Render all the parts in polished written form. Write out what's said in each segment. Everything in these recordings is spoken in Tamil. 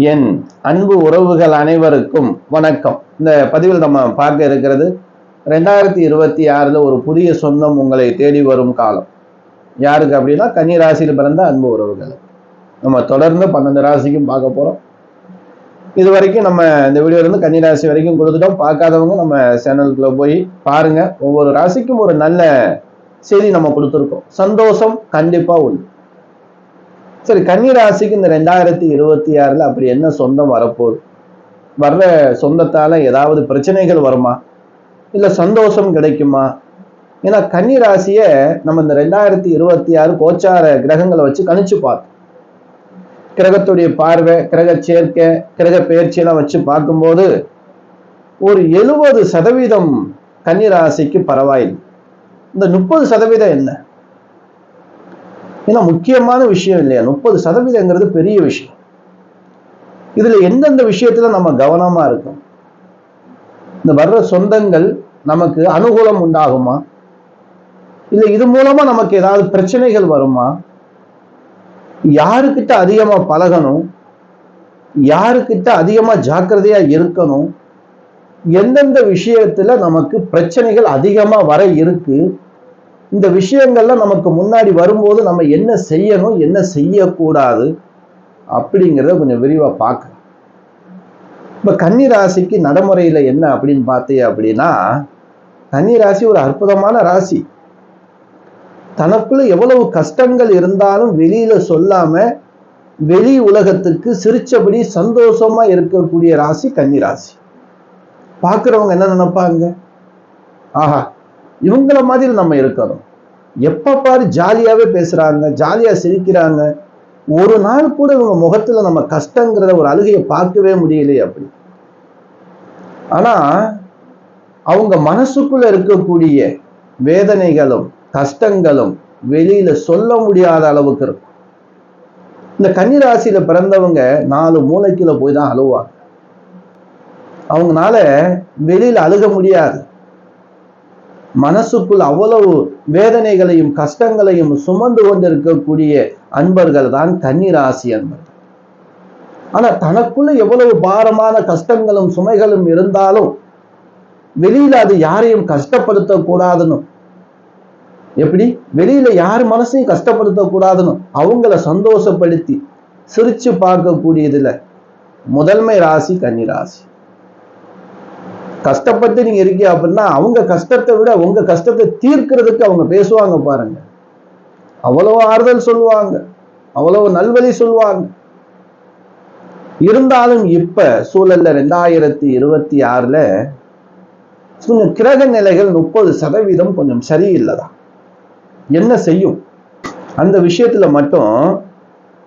என் அன்பு உறவுகள் அனைவருக்கும் வணக்கம். இந்த பதிவில் நம்ம பார்க்க இருக்கிறது 2026 ஒரு புதிய சொந்தம் உங்களை தேடி வரும் காலம். யாருக்கு அப்படின்னா கன்னி ராசியில் பிறந்த அன்பு உறவுகள். நம்ம தொடர்ந்து 12 ராசிக்கும் பார்க்க போறோம். இது வரைக்கும் நம்ம இந்த வீடியோ இருந்து கன்னி ராசி வரைக்கும் கொடுத்துட்டோம். பார்க்காதவங்க நம்ம சேனலுக்குள்ள போய் பாருங்க. ஒவ்வொரு ராசிக்கும் ஒரு நல்ல செய்தி நம்ம கொடுத்துருக்கோம். சந்தோஷம் கண்டிப்பா உண்டு. சரி, கன்னி ராசிக்கு இந்த 2026 அப்படி என்ன சொந்தம் வரப்போகுது? வர்ற சொந்தத்தால ஏதாவது பிரச்சனைகள் வருமா, இல்ல சந்தோஷம் கிடைக்குமா? ஏன்னா கன்னி ராசிய நம்ம இந்த 2026 கோச்சார கிரகங்களை வச்சு கணிச்சு பார்த்தோம். கிரகத்துடைய பார்வை, கிரக சேர்க்கை, கிரக பெயர்ச்சியெல்லாம் வச்சு பார்க்கும்போது ஒரு 70% கன்னி ராசிக்கு பரவாயில்லை. இந்த 30% என்ன? ஏன்னா முக்கியமான விஷயம் இல்லையா? 30%ங்கிறது பெரிய விஷயம். இதுல எந்தெந்த விஷயத்துல நம்ம கவனமா இருக்கோம்? இந்த வர்ற சொந்தங்கள் நமக்கு அனுகூலம் உண்டாகுமா, இல்ல இது மூலமா நமக்கு ஏதாவது பிரச்சனைகள் வருமா? யாருக்கிட்ட அதிகமா பழகணும், யாருக்கிட்ட அதிகமா ஜாக்கிரதையா இருக்கணும், எந்தெந்த விஷயத்துல நமக்கு பிரச்சனைகள் அதிகமா வர இருக்கு, இந்த விஷயங்கள்லாம் நமக்கு முன்னாடி வரும்போது நம்ம என்ன செய்யணும், என்ன செய்யக்கூடாது அப்படிங்கிறத கொஞ்சம் விரிவா பார்க்கலாம். இப்ப கன்னி ராசிக்கு நடைமுறையில என்ன அப்படின்னு பார்த்தீங்க அப்படின்னா, கன்னி ராசி ஒரு அற்புதமான ராசி. தனக்குள்ள எவ்வளவு கஷ்டங்கள் இருந்தாலும் வெளியில சொல்லாம வெளி உலகத்துக்கு சிரிச்சபடி சந்தோஷமா இருக்கக்கூடிய ராசி கன்னி ராசி. பார்க்கிறவங்க என்ன நினைப்பாங்க? ஆஹா, இவங்கள மாதிரி நம்ம இருக்கணும். எப்ப பாரு ஜாலியாவே பேசுறாங்க, ஜாலியா சிரிக்கிறாங்க. ஒரு நாள் கூட இவங்க முகத்துல நம்ம கஷ்டங்கிறத ஒரு அழுகையை பார்க்கவே முடியலையே அப்படி. ஆனா அவங்க மனசுக்குள்ள இருக்கக்கூடிய வேதனைகளும் கஷ்டங்களும் வெளியில சொல்ல முடியாத அளவுக்கு இருக்கும். இந்த கன்னி ராசியில பிறந்தவங்க 4 மூலைக்குள்ள போய் தான் அழுவாங்க. அவங்கனால வெளியில அழுக முடியாது. மனசுக்குள் அவ்வளவு வேதனைகளையும் கஷ்டங்களையும் சுமந்து கொண்டிருக்கக்கூடிய அன்பர்கள் தான் கன்னி ராசி அன்பர்கள். ஆனா தனக்குள்ள எவ்வளவு பாரமான கஷ்டங்களும் சுமைகளும் இருந்தாலும் வெளியில அது யாரையும் கஷ்டப்படுத்த கூடாதுன்னு, எப்படி வெளியில யார் மனசையும் கஷ்டப்படுத்த கூடாதுன்னு அவங்கள சந்தோஷப்படுத்தி சிரிச்சு பார்க்கக்கூடியதுல முதன்மை ராசி கன்னி ராசி. கஷ்டப்பட்டு நீங்க இருக்கீங்க அப்படின்னா அவங்க கஷ்டத்தை விட உங்க கஷ்டத்தை தீர்க்கிறதுக்கு அவங்க பேசுவாங்க பாருங்க. அவ்வளவு ஆறுதல் சொல்லுவாங்க, அவ்வளவு நல்வழி சொல்லுவாங்க. இருந்தாலும் இப்ப சூழல்ல 2026 கொஞ்சம் கிரக நிலைகள் 30% கொஞ்சம் சரியில்லைதான். என்ன செய்யும்? அந்த விஷயத்துல மட்டும்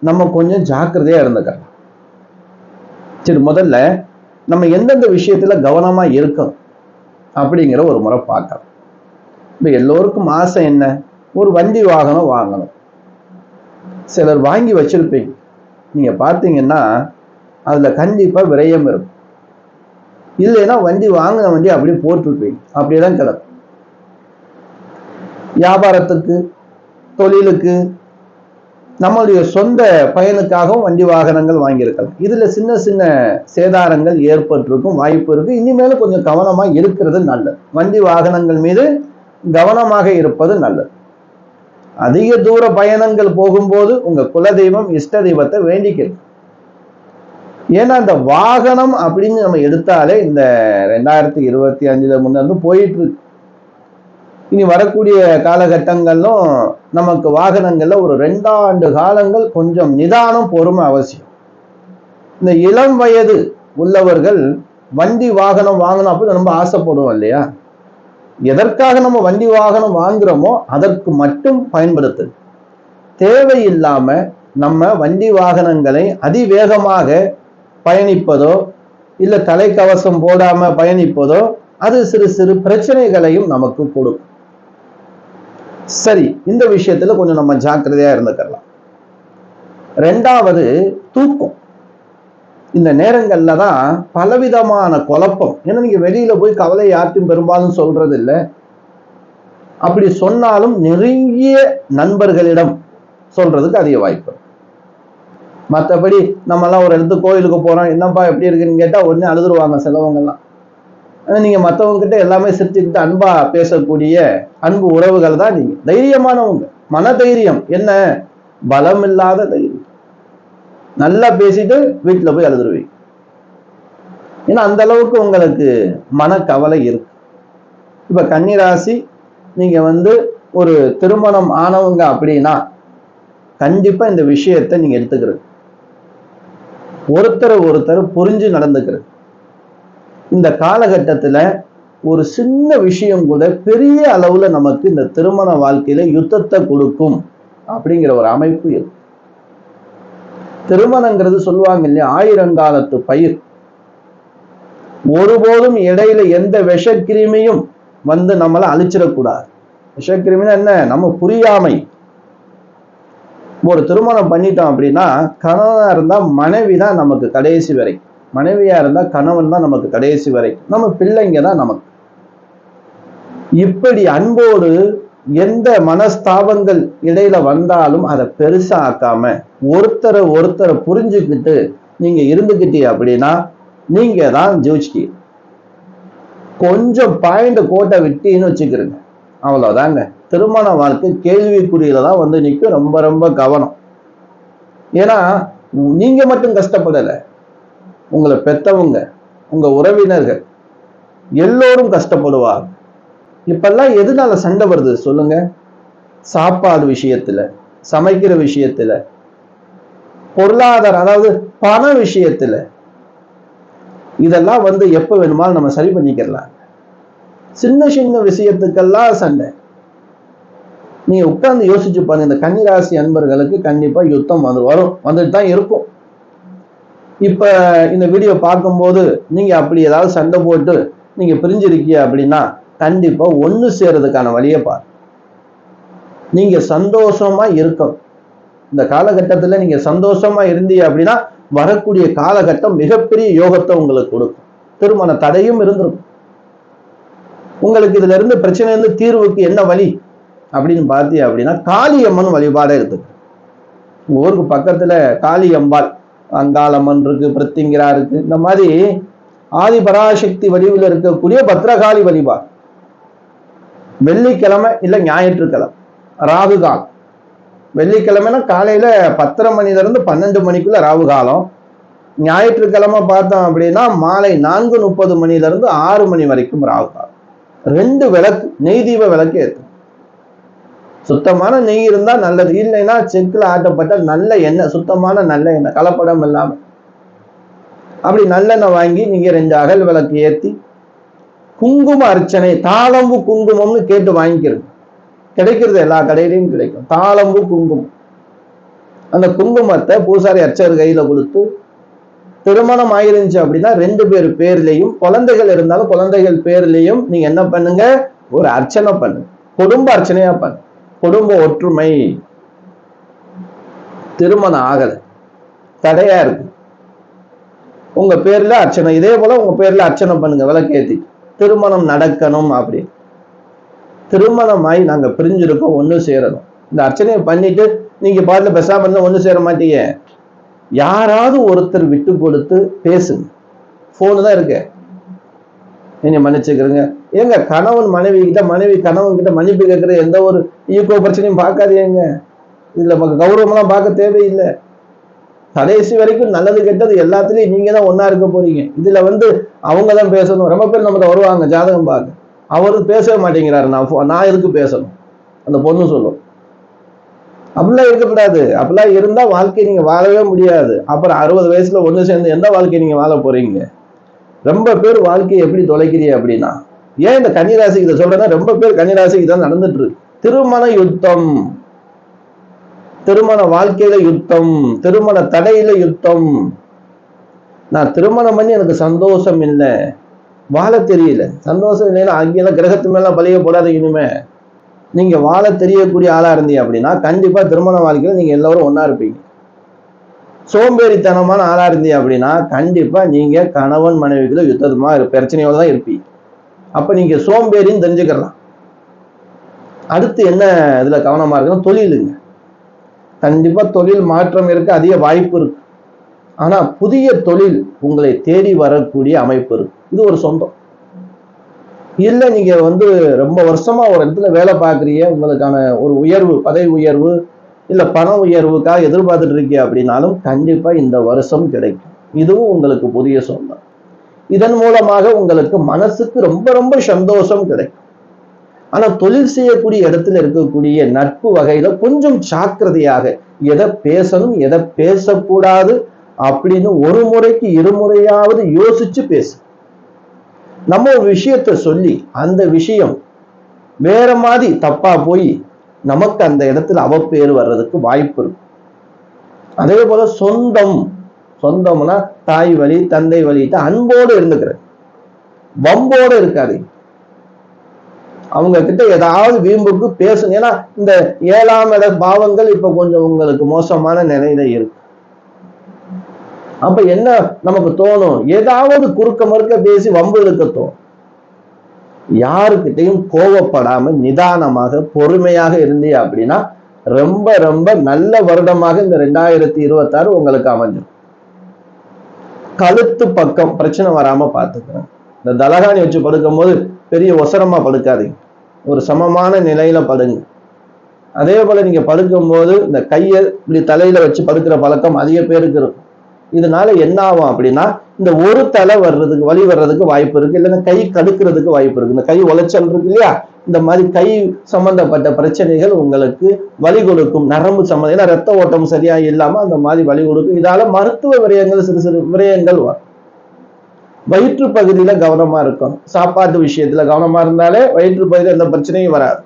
நம்ம கொஞ்சம் ஜாக்கிரதையா இருந்துக்கலாம். சரி, முதல்ல நம்ம எந்தெந்த விஷயத்துல கவனமா இருக்கணும் அப்படிங்கிற ஒரு முறை பார்க்கலாம். இப்ப எல்லோருக்கும் ஆசை என்ன? ஒரு வண்டி வாகனம் வாங்கணும். சிலர் வாங்கி வச்சிருப்பீங்க. நீங்க பார்த்தீங்கன்னா அதுல கண்டிப்பா விரயம் இருக்கும். இல்லைன்னா வண்டி வாங்கின வண்டி அப்படியே போட்டுருப்பீங்க, அப்படியேதான் கிடக்கும். வியாபாரத்துக்கு, தொழிலுக்கு, நம்மளுடைய சொந்த பயனுக்காகவும் வண்டி வாகனங்கள் வாங்கியிருக்கலாம். இதுல சின்ன சின்ன சேதாரங்கள் ஏற்பட்டிருக்கும் வாய்ப்பு இருக்கு. இனிமேல கொஞ்சம் கவனமா இருக்கிறது நல்லது. வண்டி வாகனங்கள் மீது கவனமாக இருப்பது நல்லது. அதிக தூர பயணங்கள் போகும்போது உங்க குலதெய்வம் இஷ்ட தெய்வத்தை வேண்டிக்கிறது. ஏன்னா இந்த வாகனம் அப்படின்னு நம்ம எடுத்தாலே இந்த 2025 முன்னிருந்து போயிட்டு இருக்கு. இனி வரக்கூடிய காலகட்டங்களும் நமக்கு வாகனங்கள்ல ஒரு 2 ஆண்டு காலங்கள் கொஞ்சம் நிதானம், பொறுமை அவசியம். இந்த இளம் வயது உள்ளவர்கள் வண்டி வாகனம் வாங்கணும் அப்படின்னு ரொம்ப ஆசைப்படுவோம் இல்லையா? எதற்காக நம்ம வண்டி வாகனம் வாங்குறோமோ அதற்கு மட்டும் பயன்படுத்து. தேவையில்லாம நம்ம வண்டி வாகனங்களை அதிவேகமாக பயணிப்பதோ இல்ல தலைக்கவசம் போடாம பயணிப்பதோ அது சிறு சிறு பிரச்சனைகளையும் நமக்கு கொடுக்கும். சரி, இந்த விஷயத்துல கொஞ்சம் நம்ம ஜாக்கிரதையா இருந்துக்கலாம். 2வது தூக்கம். இந்த நேரங்கள்ல தான் பலவிதமான குழப்பம். ஏன்னா நீங்க வெளியில போய் கவலை யார்ட்டும் பெரும்பாலும் சொல்றது இல்லை. அப்படி சொன்னாலும் நெருங்கிய நண்பர்களிடம் சொல்றதுக்கு அதிக வாய்ப்பு. மற்றபடி நம்மலாம் ஒரு இடத்துக்கு கோயிலுக்கு போறோம், என்னப்பா எப்படி இருக்குன்னு கேட்டா உடனே அழுதுருவாங்க சிலவங்கெல்லாம். நீங்க மற்றவங்க கிட்ட எல்லாமே சிரிச்சுக்கிட்டு அன்பா பேசக்கூடிய அன்பு உறவுகள் தான் நீங்க. தைரியமானவங்க. மன தைரியம் என்ன? பலம் இல்லாத தைரியம். நல்லா பேசிட்டு வீட்டுல போய் அழுதுருவீங்க. ஏன்னா அந்த அளவுக்கு உங்களுக்கு மனக்கவலை இருக்கு. இப்ப கன்னிராசி நீங்க ஒரு திருமணம் ஆனவங்க அப்படின்னா கண்டிப்பா இந்த விஷயத்தை நீங்க எடுத்துக்கிறது, ஒருத்தர் புரிஞ்சு நடந்துக்கிறது. இந்த காலகட்டத்துல ஒரு சின்ன விஷயம் கூட பெரிய அளவுல நமக்கு இந்த திருமண வாழ்க்கையில யுத்தத்தை கொடுக்கும் அப்படிங்கிற ஒரு அமைப்பு இருக்கு. திருமணங்கிறது சொல்லுவாங்க இல்லையா, ஆயிரங்காலத்து பயிர். ஒருபோதும் இடையில எந்த விஷக்கிருமியும் நம்மளை அழிச்சிடக்கூடாது. விஷக்கிருமினா என்ன? நம்ம புரியாமை. ஒரு திருமணம் பண்ணிட்டோம் அப்படின்னா கணவனா இருந்தா மனைவி தான் நமக்கு கடைசி வரை, மனைவியா இருந்தா கணவன் தான் நமக்கு கடைசி வரை, நம்ம பிள்ளைங்க தான் நமக்கு. இப்படி அன்போடு எந்த மனஸ்தாபங்கள் இடையில வந்தாலும் அதை பெருசா ஆக்காம ஒருத்தரை புரிஞ்சுக்கிட்டு நீங்க இருந்துகிட்டீ அப்படின்னா நீங்க தான் ஜெயிச்சிட்டீங்க. கொஞ்சம் பாயிண்ட் கோட்டை விட்டீன்னு வச்சுக்கிறீங்க, அவ்வளவுதாங்க. திருமண வாழ்க்கை கேள்விக்குறியில தான் நிற்கும். ரொம்ப ரொம்ப கவனம். ஏன்னா நீங்க மட்டும் கஷ்டப்படல, உங்களை பெத்தவங்க, உங்க உறவினர்கள் எல்லோரும் கஷ்டப்படுவாங்க. இப்பெல்லாம் எதனால சண்டை வருது சொல்லுங்க? சாப்பாடு விஷயத்துல, சமைக்கிற விஷயத்துல, பொருளாதாரம் அதாவது பண விஷயத்துல. இதெல்லாம் எப்ப வேணுமாலும் நம்ம சரி பண்ணிக்கலாம். சின்ன சின்ன விஷயத்துக்கெல்லாம் சண்டை. நீங்க உட்கார்ந்து யோசிச்சு பாருங்க. இந்த கன்னிராசி அன்பர்களுக்கு கண்டிப்பா யுத்தம் வந்துட்டு தான் இருக்கும். இப்ப இந்த வீடியோ பார்க்கும்போது நீங்க அப்படி ஏதாவது சண்டை போட்டு நீங்க பிரிஞ்சிருக்கீங்க அப்படின்னா கண்டிப்பா ஒண்ணு சேரதுக்கான வழியை பாரு. நீங்க சந்தோஷமா இருக்கணும். இந்த காலகட்டத்துல நீங்க சந்தோஷமா இருந்தீங்க அப்படின்னா வரக்கூடிய காலகட்டம் மிகப்பெரிய யோகத்தை உங்களுக்கு கொடுக்கும். திருமண தடையும் இருந்திருக்கும். உங்களுக்கு இதுல இருந்து பிரச்சனை இருந்து தீர்வுக்கு என்ன வழி அப்படின்னு பார்த்தீங்க அப்படின்னா காளியம்மன் வழிபாடை இருக்கு. ஊருக்கு பக்கத்துல காளியம்பாள், அங்காளம்மன் இருக்கு, பிரித்திங்கிரா இருக்கு. இந்த மாதிரி ஆதி பராசக்தி வடிவில் இருக்கக்கூடிய பத்ரகாளி வழிபாடு. வெள்ளிக்கிழமை இல்ல ஞாயிற்றுக்கிழமை ராகு காலம். வெள்ளிக்கிழமைனா காலையில 10:30 மணில இருந்து 12 மணிக்குள்ள ராகு காலம். ஞாயிற்றுக்கிழமை பார்த்தோம் அப்படின்னா மாலை 4:30 மணில இருந்து 6 மணி வரைக்கும் ராகு காலம். 2 விளக்கு, நெய் தீப விளக்கு ஏற்று. சுத்தமான நெய் இருந்தா நல்லது, இல்லைன்னா செக்குல ஆட்டப்பட்ட நல்ல எண்ணெய், சுத்தமான நல்ல எண்ணெய், கலப்படம் இல்லாம அப்படி நல்லெண்ணெய் வாங்கி நீங்க 2 அகல் விளக்கு ஏற்றி குங்கும அர்ச்சனை, தாளம்பு குங்குமம்னு கேட்டு வாங்கிக்கிறது. கிடைக்கிறது, எல்லா கடையிலையும் கிடைக்கும் தாளம்பு குங்குமம். அந்த குங்குமத்தை பூசாரி அர்ச்சகர் கையில கொடுத்து, திருமணம் ஆயிருந்துச்சு அப்படின்னா 2 பேர் பேர்லையும், குழந்தைகள் இருந்தாலும் குழந்தைகள் பேர்லையும் நீங்க என்ன பண்ணுங்க, ஒரு அர்ச்சனை பண்ணுங்க. குடும்ப அர்ச்சனையா பண்ணு. குடும்ப ஒற்றுமை. திருமணம் ஆகல, தடையா இருக்கு, உங்க பேர்ல அர்ச்சனை. இதே போல உங்க பேர்ல அர்ச்சனை பண்ணுங்க, விளக்கேத்தி. திருமணம் நடக்கணும். அப்படி திருமணமாய் நாங்க பிரிஞ்சிருக்கோம், ஒண்ணு சேரணும். இந்த அர்ச்சனையை பண்ணிட்டு நீங்க பாட்டுல பேசாம இருந்தா ஒண்ணு சேர மாட்டீங்க. யாராவது ஒருத்தர் விட்டு கொடுத்து பேசுங்க. போனு தான் இருக்கு, நீங்க மன்னிச்சுக்கிறீங்க. ஏங்க கணவன் மனைவி கிட்ட, மனைவி கணவன் கிட்ட மன்னிப்பு கேட்கிற எந்த ஒரு ஈகோ பிரச்சனையும் பார்க்காதீங்க. இதுல கௌரவம்லாம் பார்க்க தேவையில்லை. கடைசி வரைக்கும் நல்லது கெட்டது எல்லாத்துலயும் நீங்க தான் ஒன்னா இருக்க போறீங்க. இதுல அவங்க தான் பேசணும். ரொம்ப பேர் நம்ம வருவாங்க ஜாதகம் பார்க்க, அவரு பேசவே மாட்டேங்கிறாரு, நான் எதுக்கு பேசணும், அந்த பொண்ணு சொல்லும். அப்படிலாம் இருக்கக்கூடாது. அப்படிலாம் இருந்தா வாழ்க்கை நீங்க வாழவே முடியாது. அப்புறம் 60 வயசுல ஒண்ணு சேர்ந்து எந்த வாழ்க்கை நீங்க வாழ போறீங்க? ரொம்ப பேர் வாழ்க்கையை எப்படி தொலைக்கிறீங்க அப்படின்னா, ஏன் இந்த கன்னிராசிக்கு இதை சொல்றேன்னா, ரொம்ப பேர் கன்னிராசிக்கு தான் நடந்துட்டு இருக்கு. திருமண யுத்தம், திருமண வாழ்க்கையில யுத்தம், திருமண தடையில யுத்தம். நான் திருமணம் பண்ணி எனக்கு சந்தோஷம் இல்லை, வாழ தெரியல. சந்தோஷம் இல்லைன்னா அங்கெல்லாம் கிரகத்து மேல பழிய போடாது. இனிமே நீங்க வாழ தெரியக்கூடிய ஆளா இருந்தீங்க அப்படின்னா கண்டிப்பா திருமண வாழ்க்கையில நீங்க எல்லாரும் ஒன்னா இருப்பீங்க. சோம்பேறித்தனமான ஆளா இருந்தீங்க அப்படின்னா கண்டிப்பா நீங்க கணவன் மனைவிக்குள்ள யுத்தமா பிரச்சனையோட தான் இருப்பீங்க. அப்ப நீங்க சோம்பேறின்னு தெரிஞ்சுக்கலாம். அடுத்து என்ன இதுல கவனமா இருக்குன்னா, தொழிலுங்க. கண்டிப்பா தொழில் மாற்றம் இருக்கு, அதிக வாய்ப்பு இருக்கு. ஆனா புதிய தொழில் உங்களை தேடி வரக்கூடிய அமைப்பு இருக்கு. இது ஒரு சொந்தம். இல்ல நீங்க ரொம்ப வருஷமா ஒரு இடத்துல வேலை பார்க்குறீங்க, உங்களுக்கான ஒரு உயர்வு, பதவி உயர்வு இல்ல பண உயர்வுக்காக எதிர்பார்த்துட்டு இருக்கீங்க அப்படின்னாலும் கண்டிப்பா இந்த வருஷம் கிடைக்கும். இதுவும் உங்களுக்கு புதிய சொந்தம். இதன் மூலமாக உங்களுக்கு மனசுக்கு ரொம்ப ரொம்ப சந்தோஷம் கிடைக்கும். ஆனா தொழில் செய்யக்கூடிய இடத்துல இருக்கக்கூடிய நட்பு வகையில கொஞ்சம் ஜாக்கிரதையாக எதை பேசணும் எதை பேசக்கூடாது அப்படின்னு ஒரு முறைக்கு இருமுறையாவது யோசிச்சு பேசு. நம்ம ஒரு விஷயத்த சொல்லி அந்த விஷயம் வேற மாதிரி தப்பா போய் நமக்கு அந்த இடத்துல அவப்பேறு வர்றதுக்கு வாய்ப்பு இருக்கு. அதே போல சொந்தம்னா தாய் வழி தந்தை வழிட்டு அன்போடு இருந்துக்கிறது, வம்போடு இருக்காது. அவங்க கிட்ட ஏதாவது வீம்புக்கு பேசுங்க. ஏன்னா இந்த 7ஆம் இட பாவங்கள் இப்ப கொஞ்சம் உங்களுக்கு மோசமான நிலையில இருக்கு. அப்ப என்ன நமக்கு தோணும், ஏதாவது குறுக்க மறுக்க பேசி வம்பு இழுக்க தோணும். யாருக்கிட்டையும் கோவப்படாம நிதானமாக பொறுமையாக இருந்தீ அப்படின்னா ரொம்ப ரொம்ப நல்ல வருடமாக இந்த 2026 உங்களுக்கு அமைஞ்சிடும். கழுத்து பக்கம் பிரச்சனை வராம பார்த்துக்கிறேன். இந்த தலகாணி வச்சு படுக்கும் போது பெரிய ஒசரமா படுக்காதீங்க, ஒரு சமமான நிலையில படுங்க. அதே போல நீங்க படுக்கும்போது இந்த கையை இப்படி தலையில வச்சு படுக்கிற பழக்கம் அதிக பேருக்கு இருக்கும். இதனால என்ன ஆகும் அப்படின்னா இந்த ஒரு தலை வர்றதுக்கு வலி வர்றதுக்கு வாய்ப்பு இருக்கு, இல்லைன்னா கை கடுக்கிறதுக்கு வாய்ப்பு இருக்கு. இந்த கை உளைச்சல் இருக்கு இல்லையா, இந்த மாதிரி கை சம்பந்தப்பட்ட பிரச்சனைகள் உங்களுக்கு வலி கொடுக்கும். நரம்பு சம்பந்தம், ஏன்னா ரத்த ஓட்டம் சரியா இல்லாம அந்த மாதிரி வலி கொடுக்கும். இதால மருத்துவ விரயங்கள், சிறு சிறு விரயங்கள் வரும். வயிற்று பகுதியில கவனமா இருக்கும். சாப்பாட்டு விஷயத்துல கவனமா இருந்தாலே வயிற்று பகுதியில் எந்த பிரச்சனையும் வராது.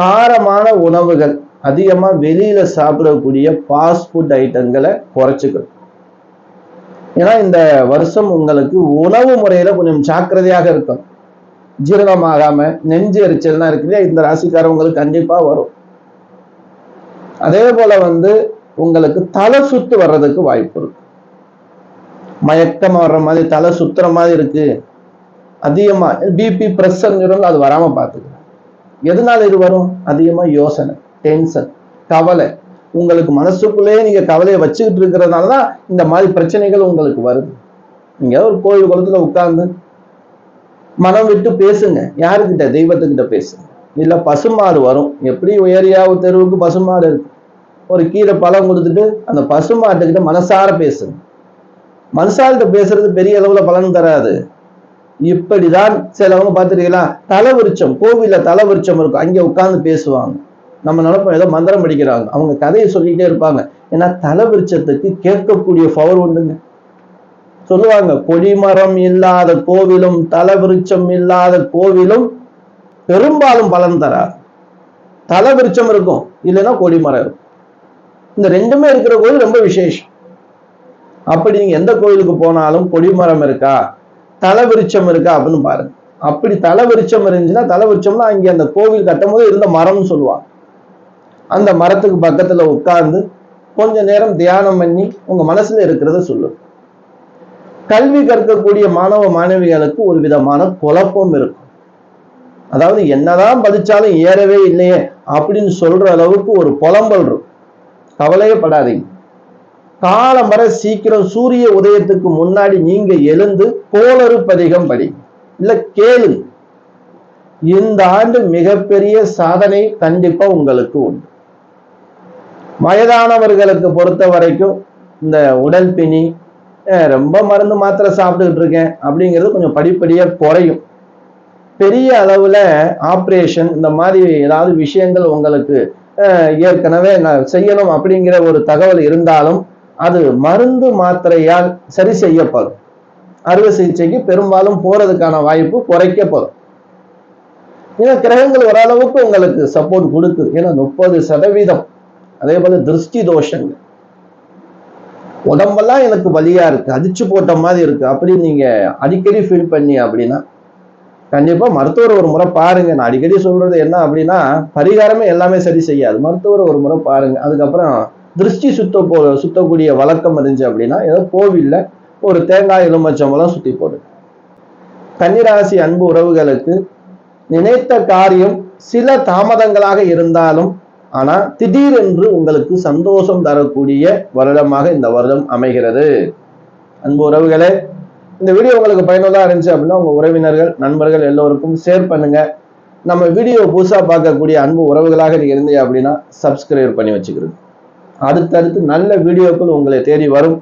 காரமான உணவுகள் அதிகமா வெளியில சாப்பிடக்கூடிய ஃபாஸ்ட் ஃபுட் ஐட்டங்களை குறைச்சிக்கணும். ஏன்னா இந்த வருஷம் உங்களுக்கு உணவு முறையில கொஞ்சம் ஜாக்கிரதையாக இருக்கும். ஜீரணமாகாம நெஞ்சு எரிச்சல்லாம் இருக்கு, இந்த ராசிக்காரவங்களுக்கு கண்டிப்பா வரும். அதே போல உங்களுக்கு தலை சுத்து வர்றதுக்கு வாய்ப்பு இருக்கு. மயக்கமா வர்ற மாதிரி, தலை சுத்துற மாதிரி இருக்கு, அதிகமா பிபி பிரஷர் அது வராம பார்த்துக்கலாம். எதனால இது வரும்? அதிகமா யோசனை, டென்ஷன், கவலை. உங்களுக்கு மனசுக்குள்ளேயே நீங்க கவலையை வச்சுக்கிட்டு இருக்கிறதுனாலதான் இந்த மாதிரி பிரச்சனைகள் உங்களுக்கு வருது. நீங்க ஒரு கோயில் குளத்துல உட்கார்ந்து மனம் விட்டு பேசுங்க. யாருக்கிட்ட? தெய்வத்துக்கிட்ட பேசுங்க. இல்ல பசுமாடு வரும், எப்படி ஏரியாவு தெருவுக்கு பசுமாடு இருக்கு, ஒரு கீரை பழம் கொடுத்துட்டு அந்த பசுமாட்டுக்கிட்ட மனசார பேசுங்க. மனுஷால்கிட்ட பேசுறது பெரிய அளவுல பலன் தராது. இப்படிதான் சிலவங்க பார்த்துருக்கீங்களா, தலைவிருச்சம், கோவில்ல தலைவிருச்சம் இருக்கும், அங்க உட்கார்ந்து பேசுவாங்க. நம்ம நினைப்போம் ஏதோ மந்திரம் படிக்கிறாங்க, அவங்க கதையை சொல்லிக்கிட்டே இருப்பாங்க. ஏன்னா தலைவிருச்சத்துக்கு கேட்கக்கூடிய பவர் உண்டுங்க. சொல்லுவாங்க, கொடிமரம் இல்லாத கோவிலும் தலைவிருச்சம் இல்லாத கோவிலும் பெரும்பாலும் பலன் தராது. தலைவிருச்சம் இருக்கும், இல்லைன்னா கொடிமரம் இருக்கும். இந்த ரெண்டுமே இருக்கிற கோவில் ரொம்ப விசேஷம். அப்படி நீங்க எந்த கோயிலுக்கு போனாலும் கொடிமரம் இருக்கா, தலைவிருச்சம் இருக்கா அப்படின்னு பாருங்க. அப்படி தலைவிருச்சம் இருந்துச்சுன்னா, தலைவிருச்சம்னா அங்க அந்த கோவில் கட்டும் போது இருந்த மரம்னு சொல்லுவாங்க. அந்த மரத்துக்கு பக்கத்துல உட்கார்ந்து கொஞ்ச நேரம் தியானம் பண்ணி உங்க மனசுல இருக்கிறத சொல்லும். கல்வி கற்கக்கூடிய மாணவ மாணவிகளுக்கு ஒரு விதமான குழப்பம் இருக்கும். அதாவது என்னதான் படிச்சாலும் ஏறவே இல்லையே அப்படின்னு சொல்ற அளவுக்கு ஒரு புலம்பல் இருக்கும். கவலையே படாதீங்க. காலம் வர சீக்கிரம் சூரிய உதயத்துக்கு முன்னாடி நீங்க எழுந்து கோளறு பதிகம் படி, இல்ல கேளு. இந்த ஆண்டு மிகப்பெரிய சாதனை கண்டிப்பா உங்களுக்கு உண்டு. வயதானவர்களுக்கு பொறுத்த வரைக்கும் இந்த உடல் பிணி, ரொம்ப மருந்து மாத்திரை சாப்பிட்டுக்கிட்டு இருக்கேன் அப்படிங்கிறது கொஞ்சம் படிப்படியா குறையும். பெரிய அளவுல ஆப்ரேஷன் இந்த மாதிரி ஏதாவது விஷயங்கள் உங்களுக்கு ஏற்கனவே செய்யணும் அப்படிங்கிற ஒரு தகவல் இருந்தாலும் அது மருந்து மாத்திரையால் சரி செய்யப்படும். அறுவை சிகிச்சைக்கு பெரும்பாலும் போறதுக்கான வாய்ப்பு குறைக்கப்படும். ஏன்னா கிரகங்கள் ஓரளவுக்கு உங்களுக்கு சப்போர்ட் கொடுக்குது. ஏன்னா 30%. அதே போல திருஷ்டி தோஷங்கள், உடம்பெல்லாம் எனக்கு வலியா இருக்கு, அடிச்சு போட்ட மாதிரி இருக்கு அப்படின்னு நீங்க அடிக்கடி ஃபீல் பண்ணி அப்படின்னா கண்டிப்பா மருத்துவர் ஒரு முறை பாருங்க. நான் அடிக்கடி சொல்றது என்ன அப்படின்னா, பரிகாரமே எல்லாமே சரி செய்யாது. மருத்துவர் ஒரு முறை பாருங்க. அதுக்கப்புறம் திருஷ்டி சுத்தக்கூடிய வழக்கம் இருந்துச்சு அப்படின்னா ஏதோ கோவில்ல ஒரு தேங்காய் எலுமிச்சம்பழம் சுத்தி போடு. கன்னிராசி அன்பு உறவுகளுக்கு நினைத்த காரியம் சில தாமதங்களாக இருந்தாலும் ஆனா திடீரென்று உங்களுக்கு சந்தோஷம் தரக்கூடிய வருடமாக இந்த வருடம் அமைகிறது. அன்பு உறவுகளே, இந்த வீடியோ உங்களுக்கு பயனுள்ளதா இருந்துச்சு அப்படின்னா உங்க உறவினர்கள் நண்பர்கள் எல்லோருக்கும் ஷேர் பண்ணுங்க. நம்ம வீடியோ புதுசா பார்க்கக்கூடிய அன்பு உறவுகளாக நீங்க இருந்தீங்க அப்படின்னா சப்ஸ்கிரைப் பண்ணி வச்சுக்கிறது. அடுத்தடுத்து நல்ல வீடியோக்கள் உங்களை தேடி வரும்.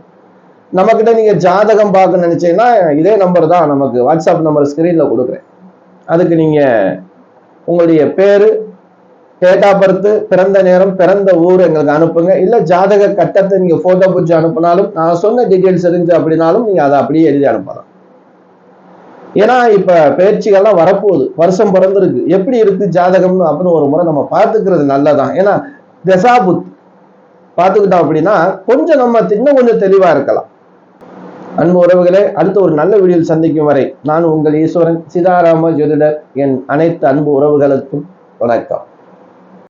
நம்ம கிட்ட நீங்க ஜாதகம் பார்க்க நினைச்சீங்கன்னா இதே நம்பர் தான், நமக்கு வாட்ஸ்அப் நம்பர் ஸ்கிரீன்ல கொடுக்குறேன். அதுக்கு நீங்க உங்களுடைய பேரு, டேட் ஆஃப் பர்த், பிறந்த நேரம், பிறந்த ஊர் எங்களுக்கு அனுப்புங்க. இல்ல ஜாதக கட்டத்தை நீங்க போட்டோ பிடிச்சி அனுப்பினாலும், நான் சொன்ன டீட்டெயில்ஸ் தெரிஞ்சு அப்படின்னாலும் நீங்க அதை அப்படியே எழுதி அனுப்பலாம். ஏன்னா இப்ப பயிற்சிகள்லாம் வரப்போகுது, வருஷம் பிறந்திருக்கு, எப்படி இருக்கு ஜாதகம்னு அப்படின்னு ஒரு முறை நம்ம பார்த்துக்கிறது நல்லதான். ஏன்னா தசாபுத் பார்த்துக்கிட்டோம் அப்படின்னா கொஞ்சம் நம்ம இன்னும் கொஞ்சம் தெளிவா இருக்கலாம். அன்பு உறவுகளே, அடுத்த ஒரு நல்ல வீடியோவில் சந்திக்கும் வரை நான் உங்கள் ஈஸ்வரன் சிதாராம ஜோதிடர். என் அனைத்து அன்பு உறவுகளுக்கும் வணக்கம்.